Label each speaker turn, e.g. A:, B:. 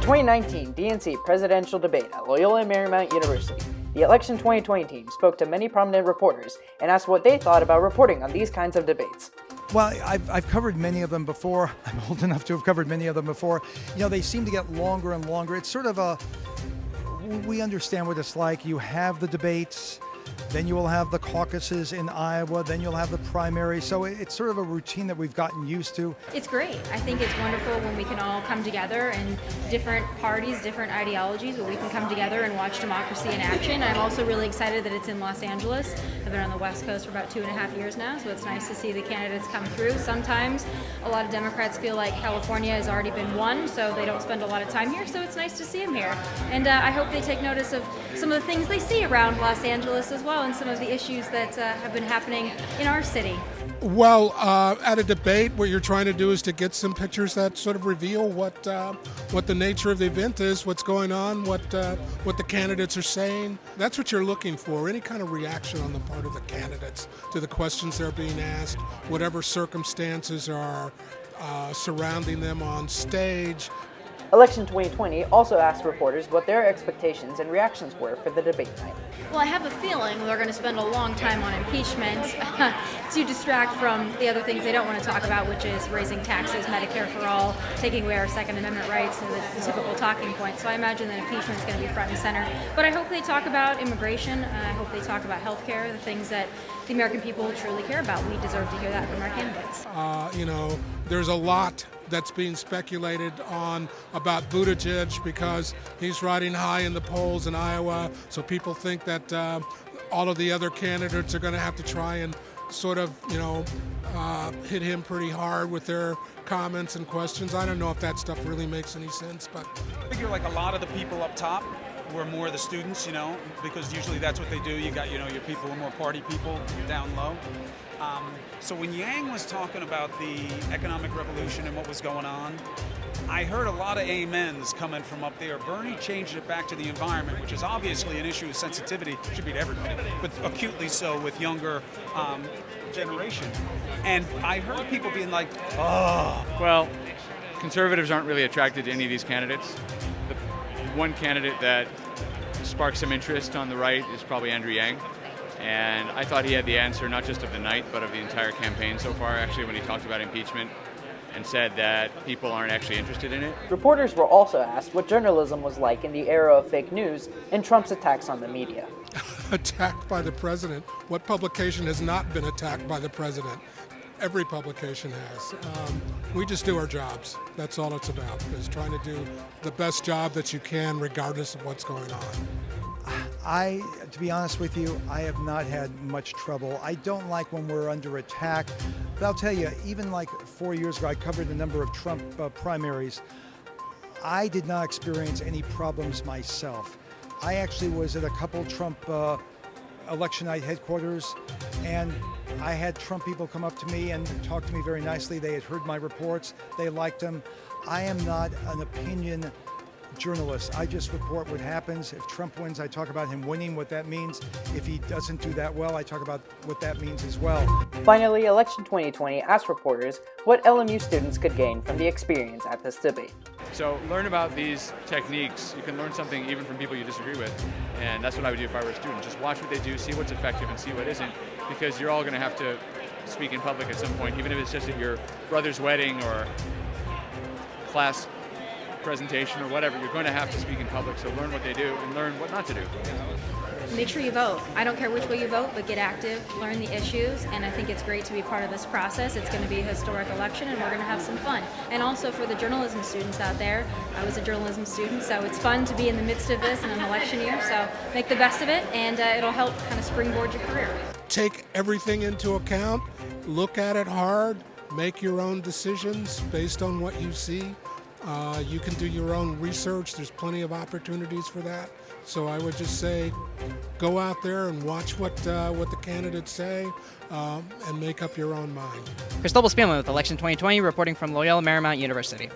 A: 2019 DNC presidential debate at Loyola Marymount University, the Election 2020 team spoke to many prominent reporters and asked what they thought about reporting on these kinds of debates.
B: Well, I've covered many of them before. I'm old enough to have covered many of them before. You know, they seem to get longer and longer. It's sort of we understand what it's like. You have the debates, then you will have the caucuses in Iowa, then you'll have the primary. So it's sort of a routine that we've gotten used to.
C: It's great. I think it's wonderful when we can all come together and different parties, different ideologies, but we can come together and watch democracy in action. I'm also really excited that it's in Los Angeles. I've been on the West Coast for about 2.5 years now, so it's nice to see the candidates come through. Sometimes a lot of Democrats feel like California has already been won, so they don't spend a lot of time here, so it's nice to see them here. And I hope they take notice of some of the things they see around Los Angeles as well, and some of the issues that have been happening in our city.
D: Well, at a debate, what you're trying to do is to get some pictures that sort of reveal what the nature of the event is, what's going on, what the candidates are saying. That's what you're looking for, any kind of reaction on the part of the candidates to the questions they're being asked, whatever circumstances are surrounding them on stage.
A: Election 2020 also asked reporters what their expectations and reactions were for the debate night.
C: Well, I have a feeling they're going to spend a long time on impeachment to distract from the other things they don't want to talk about, which is raising taxes, Medicare for all, taking away our Second Amendment rights, and the typical talking points. So I imagine that impeachment is going to be front and center. But I hope they talk about immigration. I hope they talk about health care, the things that the American people truly care about. We deserve to hear that from our candidates.
D: There's a lot that's being speculated on about Buttigieg because he's riding high in the polls in Iowa. So people think that all of the other candidates are going to have to try and sort of, hit him pretty hard with their comments and questions. I don't know if that stuff really makes any sense, but
E: I figure like a lot of the people up top were more the students, because usually that's what they do. You got, your people who are more party people down low. So when Yang was talking about the economic revolution and what was going on, I heard a lot of amens coming from up there. Bernie changed it back to the environment, which is obviously an issue of sensitivity, should be to everybody, but acutely so with younger generation. And I heard people being like, oh.
F: Well, conservatives aren't really attracted to any of these candidates. The one candidate that sparks some interest on the right is probably Andrew Yang. And I thought he had the answer not just of the night, but of the entire campaign so far, actually, when he talked about impeachment and said that people aren't actually interested in it.
A: Reporters were also asked what journalism was like in the era of fake news and Trump's attacks on the media.
D: Attacked by the president? What publication has not been attacked by the president? Every publication has. We just do our jobs. That's all it's about, is trying to do the best job that you can regardless of what's going on.
B: To be honest with you, I have not had much trouble. I don't like when we're under attack, but I'll tell you, even like 4 years ago, I covered a number of Trump primaries. I did not experience any problems myself. I actually was at a couple Trump election night headquarters, and I had Trump people come up to me and talk to me very nicely. They had heard my reports. They liked them. I am not an opinion journalist. I just report what happens. If Trump wins, I talk about him winning, what that means. If he doesn't do that well, I talk about what that means as well.
A: Finally, Election 2020 asked reporters what LMU students could gain from the experience at this debate.
F: So learn about these techniques. You can learn something even from people you disagree with. And that's what I would do if I were a student. Just watch what they do, see what's effective and see what isn't, because you're all going to have to speak in public at some point, even if it's just at your brother's wedding or class presentation or whatever. You're going to have to speak in public, so learn what they do and learn what not to do.
C: Make sure you vote. I don't care which way you vote, but get active, learn the issues, and I think it's great to be part of this process. It's going to be a historic election, and we're going to have some fun. And also for the journalism students out there, I was a journalism student, so it's fun to be in the midst of this in an election year, so make the best of it, and it'll help kind of springboard your career.
D: Take everything into account, look at it hard, make your own decisions based on what you see. You can do your own research. There's plenty of opportunities for that. So I would just say, go out there and watch what the candidates say and make up your own mind.
G: Cristobal Spielmann with Election 2020, reporting from Loyola Marymount University.